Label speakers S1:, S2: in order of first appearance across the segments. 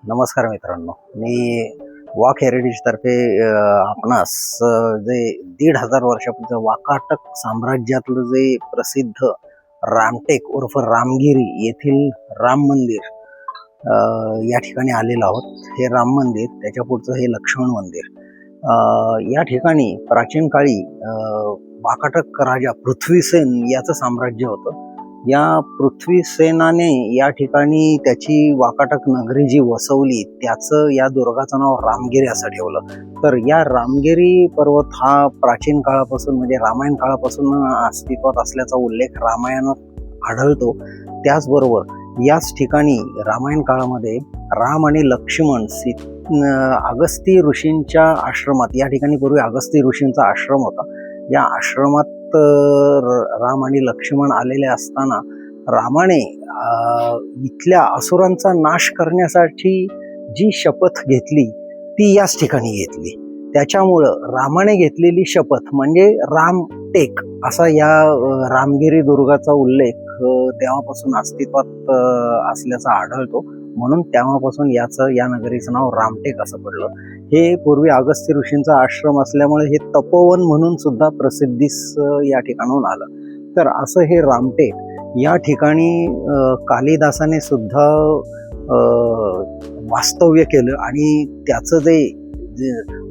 S1: नमस्कार मित्रांनो, मी walk heritage तर्फे आपणास जे 1500 वर्षापूर्वीचं वाकाटक साम्राज्यातलं जे प्रसिद्ध रामटेक उर्फ रामगिरी येथील राम मंदिर या ठिकाणी आलेलो आहोत. हे राम मंदिर, त्याच्या पुढचं हे लक्ष्मण मंदिर. या ठिकाणी प्राचीन काळी वाकाटक राजा पृथ्वीसेन याचं साम्राज्य होतं. या पृथ्वीसेनाने या ठिकाणी त्याची वाकाटक नगरी जी वसवली, त्याचं या दुर्गाचं नाव रामगिरी असं ठेवलं. तर या रामगिरी पर्वत हा प्राचीन काळापासून म्हणजे रामायण काळापासून अस्तित्वात असल्याचा उल्लेख रामायणात आढळतो. त्याचबरोबर याच ठिकाणी रामायण काळामध्ये राम आणि लक्ष्मण अगस्ती ऋषींच्या आश्रमात, या ठिकाणी पूर्वी अगस्ती ऋषींचा आश्रम होता, या आश्रमात राम आणि लक्ष्मण आलेले असताना रामाने इथल्या असुरांचा नाश करण्यासाठी जी शपथ घेतली ती याच ठिकाणी घेतली. त्याच्यामुळं रामाने घेतलेली शपथ म्हणजे रामटेक असा या रामगिरी दुर्गाचा उल्लेख तेव्हापासून अस्तित्वात असल्याचा आढळतो. म्हणून तेव्हापासून या नगरीचं नाव रामटेक असं पडलं. हे पूर्वी अगस्त्य ऋषींचा आश्रम असल्यामुळे हे तपोवन म्हणून सुद्धा प्रसिद्धीस या ठिकाणाहून आलं. तर असं हे रामटेक, या ठिकाणी कालिदासाने सुद्धा वास्तव्य केलं आणि त्याचं जे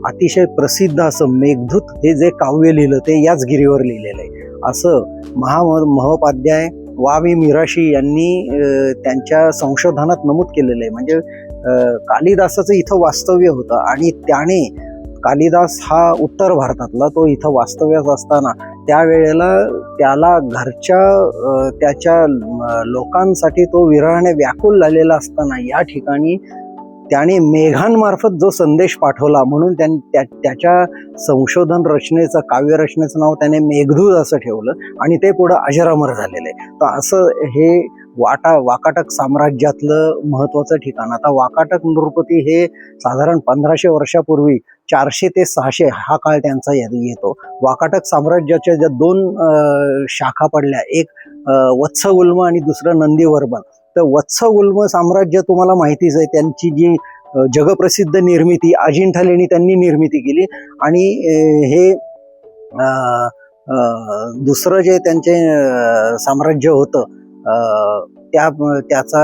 S1: अतिशय प्रसिद्ध असं मेघदूत हे जे काव्य लिहिलं ते याच गिरीवर लिहिलेलं आहे असं महोपाध्याय वा.वी. मिराशी यांनी त्यांच्या संशोधनात नमूद केलेलं आहे. म्हणजे कालिदासाचं इथं वास्तव्य होतं आणि त्याने, कालिदास हा उत्तर भारतातला, तो इथं वास्तव्यात असताना त्यावेळेला त्याला त्याच्या लोकांसाठी तो विरहाने व्याकुल झालेला असताना या ठिकाणी त्याने मेघांमार्फत जो संदेश पाठवला, म्हणून त्याच्या संशोधन रचनेचं, काव्यरचनेचं नाव त्याने मेघदूत असं ठेवलं आणि ते पुढं अजरामर झालेलं आहे. तर असं हे वाकाटक साम्राज्यातलं महत्त्वाचं ठिकाण. आता वाकाटक नृपती हे साधारण 1500 वर्षापूर्वी 400 ते 600 हा काळ त्यांचा येतो. वाकाटक साम्राज्याच्या ज्या दोन शाखा पडल्या, एक वत्सगुल्म आणि दुसरं नंदीवर्मन. तर वत्सगुल्म साम्राज्य तुम्हाला माहितीच आहे, त्यांची जी जगप्रसिद्ध निर्मिती अजिंठा लेणी त्यांनी निर्मिती केली. आणि हे दुसरं जे त्यांचे साम्राज्य होतं त्याचा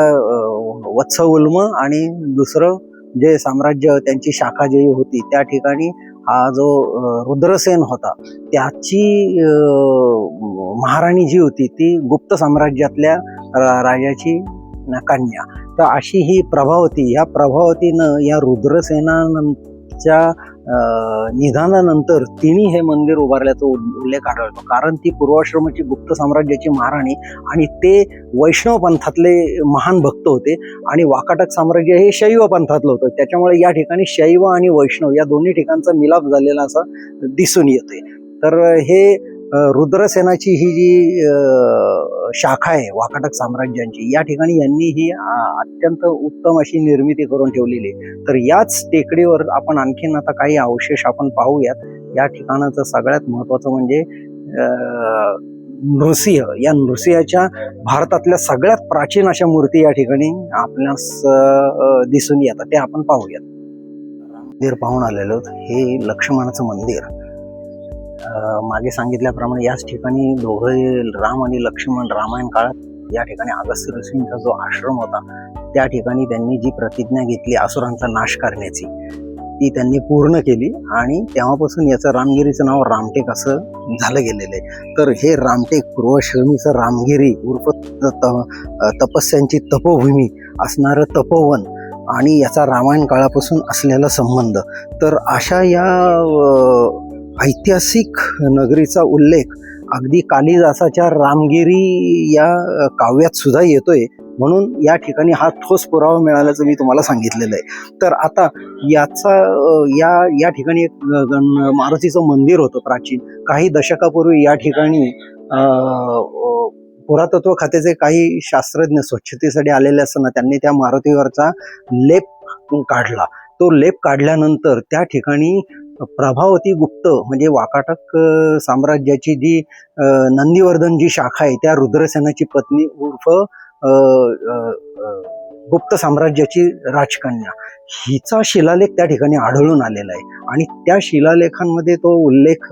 S1: वत्सगुल्म, आणि दुसरं जे साम्राज्य त्यांची शाखा जी होती त्या ठिकाणी हा जो रुद्रसेन होता, त्याची महाराणी जी होती ती गुप्त साम्राज्यातल्या राजाची कन्या. तर अशी ही प्रभावती, या प्रभावतीनं या रुद्रसेनाच्या निधनानंतर तिने हे मंदिर उभारल्याचा उल्लेख आढळतो. कारण ती पूर्वाश्रमाची गुप्त साम्राज्याची महाराणी आणि ते वैष्णव पंथातले महान भक्त होते आणि वाकाटक साम्राज्य हे शैव पंथातलं होतं. त्याच्यामुळे या ठिकाणी शैव आणि वैष्णव या दोन्ही ठिकाणचा मिलाप झालेला असं दिसून येते. तर हे रुद्रसेनाची ही जी शाखा आहे वाकाटक साम्राज्यांची, या ठिकाणी यांनी ही अत्यंत उत्तम अशी निर्मिती करून ठेवलेली आहे. तर याच टेकडीवर आपण आणखीन आता काही अवशेष आपण पाहूयात. या ठिकाणाचं सगळ्यात महत्त्वाचं म्हणजे नृसिंह. या नृसिंहाच्या भारतातल्या सगळ्यात प्राचीन अशा मूर्ती या ठिकाणी आपल्यास दिसून येतात, ते आपण पाहूयात. मंदिर पाहून आलेलो. हे लक्ष्मणाचं मंदिर. मागे सांगितल्याप्रमाणे याच ठिकाणी दोघे राम आणि लक्ष्मण रामायण काळात या ठिकाणी अगस्त्य ऋषींचा जो आश्रम होता त्या ठिकाणी त्यांनी जी प्रतिज्ञा घेतली असुरांचा नाश करण्याची, ती त्यांनी पूर्ण केली आणि तेव्हापासून याचं रामगिरीचं नाव रामटेक असं झालं गेलेलं आहे. तर हे रामटेक पूर्वाश्रमीचं रामगिरी उर्फ तपस्यांची तपोभूमी असणारं तपोवन आणि याचा रामायण काळापासून असलेला संबंध. तर अशा या ऐतिहासिक नगरीचा उल्लेख अगदी कालिदासाच्या रामगिरी या काव्यात सुद्धा येतोय. म्हणून या ठिकाणी हा ठोस पुरावा मिळाल्याचं मी तुम्हाला सांगितलेलं आहे. तर आता याचा या ठिकाणी एक मारुतीचं मंदिर होतं प्राचीन. काही दशकापूर्वी या ठिकाणी पुरातत्व खात्याचे काही शास्त्रज्ञ स्वच्छतेसाठी आलेले असताना त्यांनी त्या मारुतीवरचा लेप काढला. तो लेप काढल्यानंतर त्या ठिकाणी प्रभावती गुप्त म्हणजे वाकाटक साम्राज्याची जी नंदीवर्धन जी शाखा आहे त्या रुद्रसेनाची पत्नी उर्फ गुप्त साम्राज्याची राजकन्या, हिचा शिलालेख त्या ठिकाणी आढळून आलेला आहे आणि त्या शिलालेखांमध्ये तो उल्लेख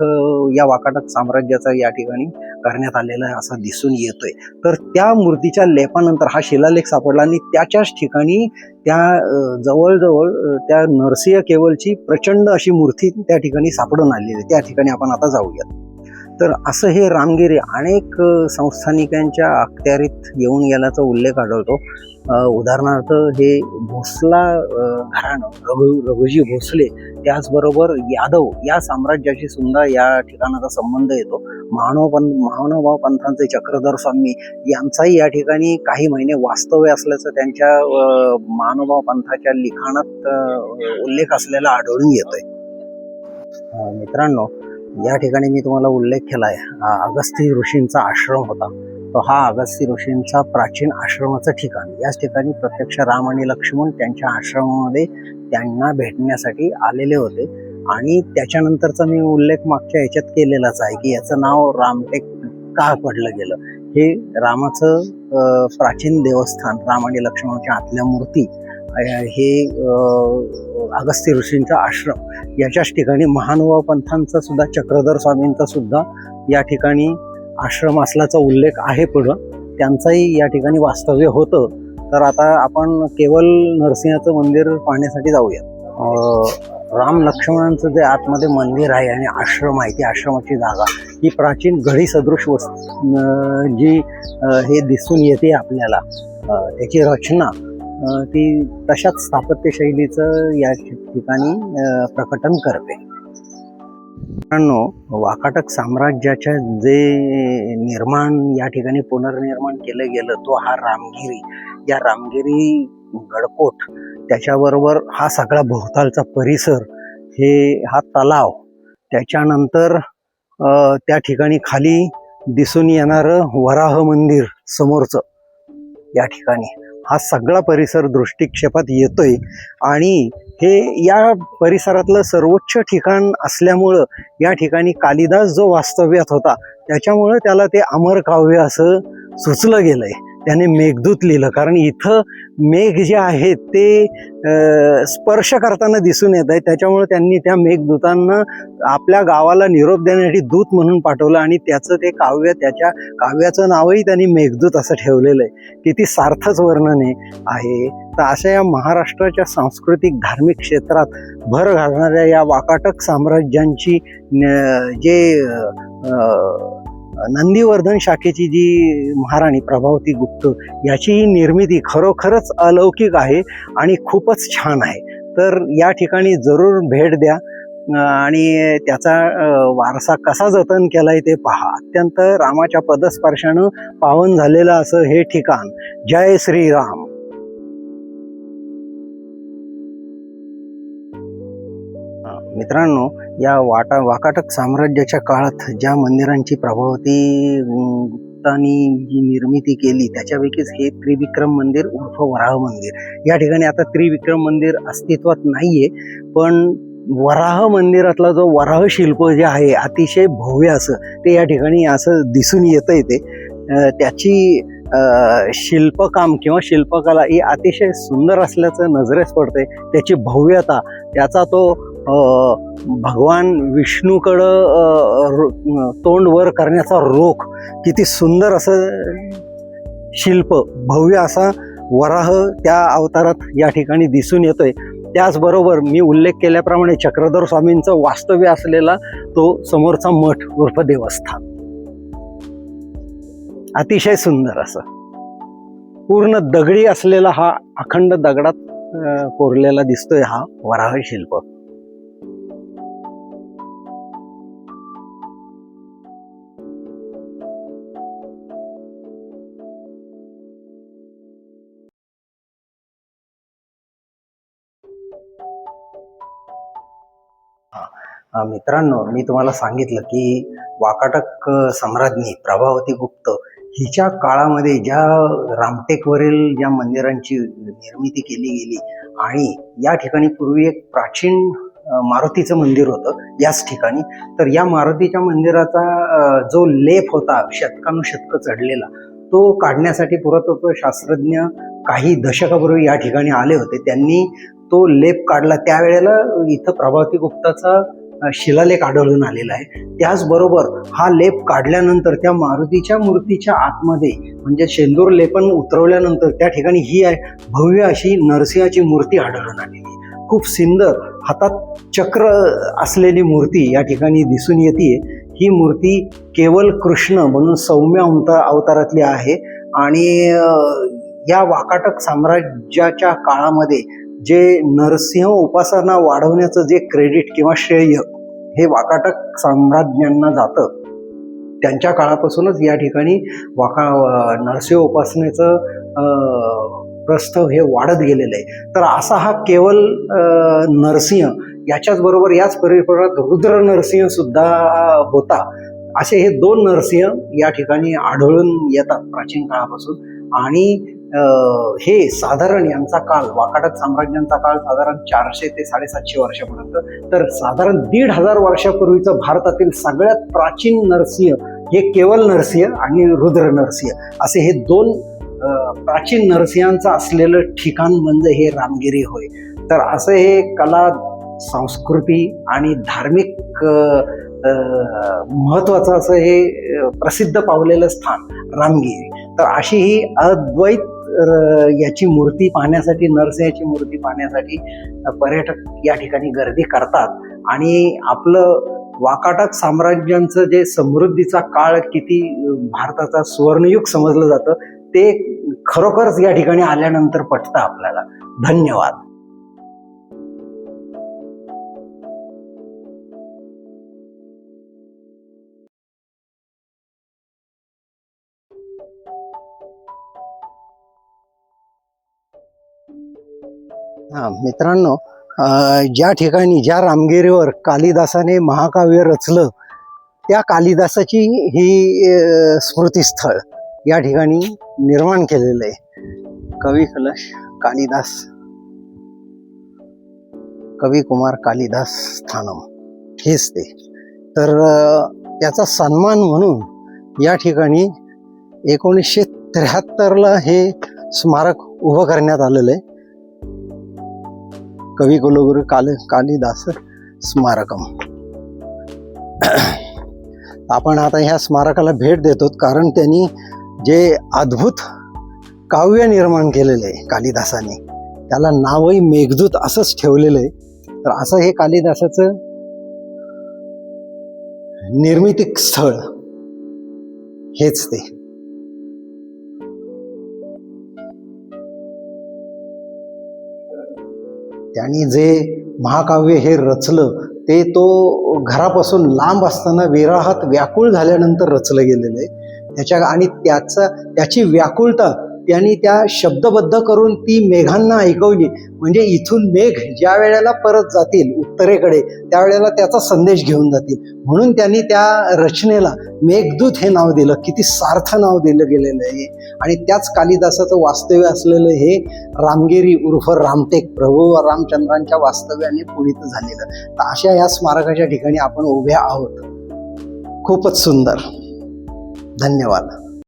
S1: या वाकाटक साम्राज्याचा या ठिकाणी करण्यात आलेला आहे असा दिसून येतोय. तर त्या मूर्तीच्या लेपानंतर हा शिलालेख सापडला आणि त्याच्याच ठिकाणी त्या जवळजवळ त्या नरसिंह केवलची प्रचंड अशी मूर्ती त्या ठिकाणी सापडून आलेली आहे. त्या ठिकाणी आपण आता जाऊयात. तर असं हे रामगिरी अनेक संस्थानिकांच्या अखत्यारीत येऊन गेल्याचा उल्लेख आढळतो. उदाहरणार्थ हे भोसला घराणं, रघुजी भोसले, त्याचबरोबर यादव या साम्राज्याशी सुद्धा या ठिकाणाचा संबंध येतो. महानुभाव पंथांचे चक्रधर स्वामी यांचाही या ठिकाणी काही महिने वास्तव्य असल्याचं त्यांच्या महानुभाव पंथाच्या लिखाणात उल्लेख असलेला आढळून येतोय. मित्रांनो, या ठिकाणी मी तुम्हाला उल्लेख केला आहे अगस्ती ऋषींचा आश्रम होता. तो हा अगस्ती ऋषींचा प्राचीन आश्रमाचं ठिकाण. याच ठिकाणी प्रत्यक्ष राम आणि लक्ष्मण त्यांच्या आश्रमामध्ये त्यांना भेटण्यासाठी आलेले होते आणि त्याच्यानंतरचा मी उल्लेख मागच्या ह्याच्यात केलेलाच आहे की याचं नाव रामटेक का पडलं गेलं. हे रामाचं प्राचीन देवस्थान, राम आणि लक्ष्मणाच्या आतल्या मूर्ती, हे अगस्ती ऋषींचा आश्रम याच्याच ठिकाणी महानुभाव पंथांचा सुद्धा, चक्रधर स्वामींचा सुद्धा या ठिकाणी आश्रम असल्याचा उल्लेख आहे. पुढं त्यांचाही या ठिकाणी वास्तव्य होतं. तर आता आपण केवल नरसिंहाचं मंदिर पाहण्यासाठी जाऊया. राम लक्ष्मणांचं जे आतमध्ये मंदिर आहे आणि आश्रम आहे, ती आश्रमाची जागा ही प्राचीन गढी सदृश जी हे दिसून येते आपल्याला, त्याची रचना ती तशाच स्थापत्यशैलीचं या ठिकाणी प्रकटन करते. मित्रांनो, वाकाटक साम्राज्याच्या जे निर्माण या ठिकाणी पुनर्निर्माण केलं गेलं तो हा रामगिरी, या रामगिरी गडकोट, त्याच्याबरोबर हा सगळा भोवतालचा परिसर, हा तलाव, त्याच्यानंतर त्या ठिकाणी खाली दिसून येणारं वराह मंदिर समोरचं, या ठिकाणी हा सगळा परिसर दृष्टिक्षेपात येतोय आणि हे या परिसरातलं सर्वोच्च ठिकाण असल्यामुळं या ठिकाणी कालिदास जो वास्तव्यात होता त्याच्यामुळं त्याला ते अमर काव्य असं सुचलं गेलंय. त्याने मेघदूत लिहिलं, कारण इथं मेघ जे आहेत ते स्पर्श करताना दिसून येत आहे. त्याच्यामुळे त्यांनी त्या मेघदूतांना आपल्या गावाला निरोप देण्यासाठी दूत म्हणून पाठवलं आणि त्याचं ते काव्य, त्याच्या काव्याचं नावही त्यांनी मेघदूत असं ठेवलेलं आहे. किती सार्थच वर्णन आहे. तर अशा या महाराष्ट्राच्या सांस्कृतिक धार्मिक क्षेत्रात भर घालणाऱ्या या वाकाटक साम्राज्यांची जे नंदीवर्धन शाखेची जी महाराणी प्रभावती गुप्त, याची ही निर्मिती खरोखरच अलौकिक आहे आणि खूपच छान आहे. तर या ठिकाणी जरूर भेट द्या आणि त्याचा वारसा कसा जतन केलाय ते पहा. अत्यंत रामाच्या पदस्पर्शानं पावन झालेलं असं हे ठिकाण. जय श्रीराम. मित्रांनो, या वाकाटक साम्राज्याच्या काळात ज्या मंदिरांची प्रभावती गुप्तांनी जी निर्मिती केली त्याच्यापैकीच हे त्रिविक्रम मंदिर उर्फ वराह मंदिर. या ठिकाणी आता त्रिविक्रम मंदिर अस्तित्वात नाहीये, पण वराह मंदिरातला जो वराह शिल्प जे आहे अतिशय भव्य असं ते या ठिकाणी असं दिसून येतंय. ते त्याची शिल्पकाम किंवा शिल्पकला ही अतिशय सुंदर असल्याचं नजरेस पडते. त्याची भव्यता, त्याचा तो भगवान विष्णूकडं तोंड वर करण्याचा रोख, किती सुंदर असं शिल्प, भव्य असा वराह त्या अवतारात या ठिकाणी दिसून येतोय. त्याचबरोबर मी उल्लेख केल्याप्रमाणे चक्रधर स्वामींचं वास्तव्य असलेला तो समोरचा मठ उर्फ देवस्थान, अतिशय सुंदर असं पूर्ण दगडी असलेला हा अखंड दगडात कोरलेला दिसतोय हा वराह शिल्प. मित्रांनो, मी तुम्हाला सांगितलं की वाकाटक सम्राज्ञी प्रभावती गुप्त हिच्या काळामध्ये ज्या रामटेकवरील ज्या मंदिरांची निर्मिती केली गेली आणि या ठिकाणी पूर्वी एक प्राचीन मारुतीचं मंदिर होतं याच ठिकाणी. तर या मारुतीच्या मंदिराचा जो लेप होता शतकानुशतकं चढलेला, तो काढण्यासाठी पुरातत्व शास्त्रज्ञ काही दशकापूर्वी या ठिकाणी आले होते. त्यांनी तो लेप काढला. त्यावेळेला इथं प्रभावती गुप्ताचा शिलालेख आढळून आलेला आहे. त्याचबरोबर हा लेप काढल्यानंतर त्या मारुतीच्या मूर्तीच्या आतमध्ये म्हणजे शेंदूर लेपन उतरवल्यानंतर त्या ठिकाणी ही भव्य अशी नरसिंहाची मूर्ती आढळून आलेली. खूप सुंदर हातात चक्र असलेली मूर्ती या ठिकाणी दिसून येते. ही मूर्ती केवल कृष्ण म्हणून सौम्य अवतारातली आहे. आणि या वाकाटक साम्राज्याच्या काळामध्ये जे नरसिंह उपासना वाढवण्याचं जे क्रेडिट किंवा श्रेय हे वाकाटक साम्राज्यांना जातं. त्यांच्या काळापासूनच या ठिकाणी नरसिंह उपासनेचं प्रस्थाव हे वाढत गेलेलं आहे. तर असा हा केवल नरसिंह, याच्याच बरोबर याच परिसरात रुद्र नरसिंह सुद्धा होता. असे हे 2 नरसिंह या ठिकाणी आढळून येतात प्राचीन काळापासून. आणि हे साधारण यांचा काळ, वाकाटक साम्राज्यांचा काळ साधारण 400 ते 750 वर्षापर्यंत. तर साधारण 1500 वर्षापूर्वीचं भारतातील सगळ्यात प्राचीन नरसिंह हे केवल नरसिंह आणि रुद्र नरसिंह असे हे 2 प्राचीन नरसिंहांचं असलेलं ठिकाण म्हणजे हे रामगिरी होय. तर असं हे कला, संस्कृती आणि धार्मिक महत्वाचं असं हे प्रसिद्ध पावलेलं स्थान रामगिरी. तर अशी ही अद्वैत याची मूर्ती पाहण्यासाठी, नरसिंहाची मूर्ती पाहण्यासाठी पर्यटक या ठिकाणी गर्दी करतात. आणि आपलं वाकाटक साम्राज्यांचं जे समृद्धीचा काळ किती भारताचा सुवर्णयुग समजलं जातं ते खरोखरच या ठिकाणी आल्यानंतर पटतं आपल्याला. धन्यवाद. मित्रांनो, ज्या ठिकाणी, ज्या रामगिरीवर कालिदासाने महाकाव्य रचलं त्या कालिदासाची ही स्मृतीस्थळ या ठिकाणी निर्माण केलेलं आहे. कवी कलश कालिदास, कवी कुमार कालिदास स्थानम हेच ते. तर त्याचा सन्मान म्हणून या ठिकाणी 1973ला हे स्मारक उभं करण्यात आलेलं आहे. कवी कुलगुरू कालिदास स्मारकम. आपण आता ह्या स्मारकाला भेट देतो कारण त्यांनी जे अद्भुत काव्य निर्माण केलेलं आहे कालिदासाने, त्याला नावही मेघदूत असंच ठेवलेलं आहे. तर असं हे कालिदासाचं निर्मिती स्थळ हेच ते. त्यांनी जे महाकाव्य हे रचलं ते तो घरापासून लांब असताना विरहात व्याकुळ झाल्यानंतर रचलं गेलेलं आहे. आणि त्याची व्याकुळता त्यांनी त्या शब्दबद्ध करून ती मेघांना ऐकवली. म्हणजे इथून मेघ ज्या वेळेला परत जातील उत्तरेकडे त्यावेळेला त्याचा संदेश घेऊन जातील म्हणून त्यांनी त्या रचनेला मेघदूत हे नाव दिलं. किती सार्थ नाव दिलं गेलेलं आहे. आणि त्याच कालिदासाचं वास्तव्य असलेलं हे रामगिरी उर्फ रामटेक प्रभू रामचंद्रांच्या वास्तव्याने पुढीत झालेलं. तर अशा या स्मारकाच्या ठिकाणी आपण उभ्या आहोत. खूपच सुंदर. धन्यवाद.